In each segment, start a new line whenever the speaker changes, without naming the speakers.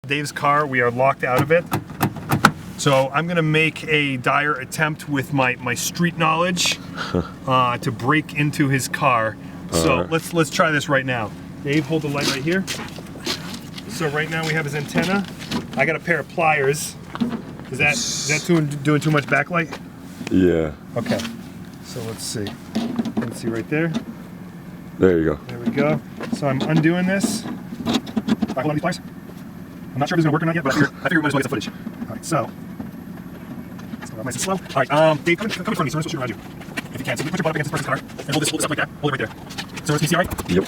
Dave's car, we are locked out of it. So I'm gonna make a dire attempt with my street knowledge to break into his car. So let's try this right now. Dave, hold the light right here. So right now we have his antenna. I got a pair of pliers. Is that doing too much backlight?
Yeah.
Okay. So let's see. Let's see right there.
There you go.
There we go. So I'm undoing this. All right, hold on these pliers. I'm not sure if this is gonna work or not yet, but I figure we might as well get some footage. All right, so. Let's go nice and slow. All right, Dave, come in front of me so I'm supposed to shoot around you. If you can. So you put your butt up against this person's car and hold this up like that. Hold it right there. So can you see all right?
Yep.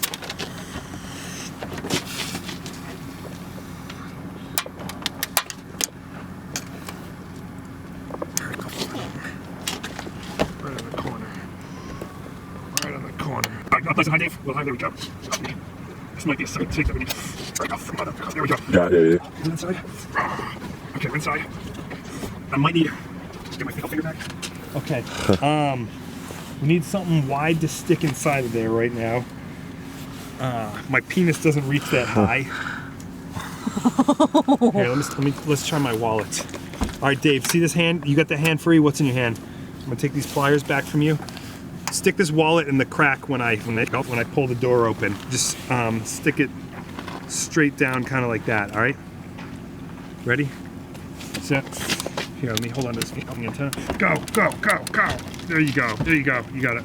Right on the corner. Right on the corner. All right, nice and high, Dave. Well, high, there we go. This might be a second take that we need. Right off. There we go.
Got it. Yeah.
Inside. Okay, inside. I might need to get my finger back. Okay. We need something wide to stick inside of there right now. My penis doesn't reach that high. Here, let's try my wallet. All right, Dave. See this hand? You got the hand free. What's in your hand? I'm gonna take these pliers back from you. Stick this wallet in the crack when I pull the door open. Just stick it straight down, kind of like that. All right. Ready? Set. Here, let me hold on to this antenna. Go, go, go, go. There you go. There you go. You got it.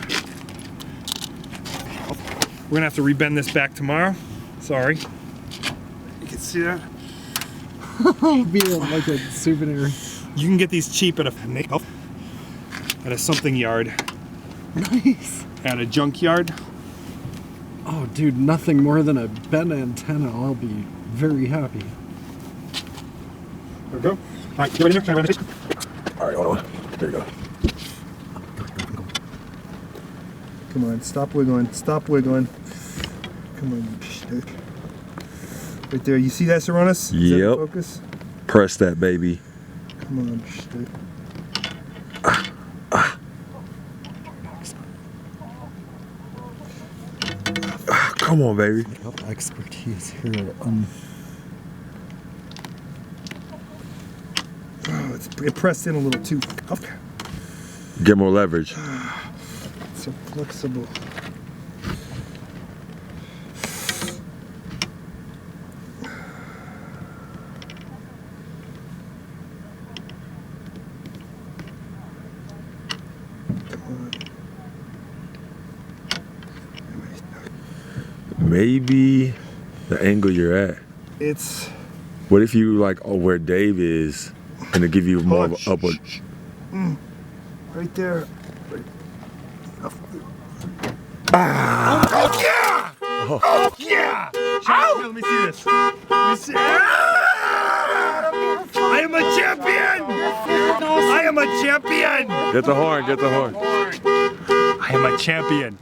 We're gonna have to rebend this back tomorrow. Sorry. You can see that.
Be like a souvenir.
You can get these cheap at a something yard.
Nice.
At a junkyard.
Oh, dude, nothing more than a bent antenna. I'll be very happy.
There we go. All right, get ready there. Can I run this?
All right, hold on. There you go.
Come on, stop wiggling. Stop wiggling. Come on, you shit. Right there. You see that, Saronis? Is that focus?
Press that, baby.
Come on, shit.
Come on, baby.
Expertise here.
Oh, it pressed in a little too. Okay.
Get more leverage.
So flexible.
Maybe the angle you're at.
It's.
What if you like where Dave is, and to give you more of an upward?
Right there. Right.
Ah!
Oh yeah! Oh yeah! Ow! Let me see this. Let me see. I am a champion! I am a champion!
Get the horn. Get the horn.
I am a champion.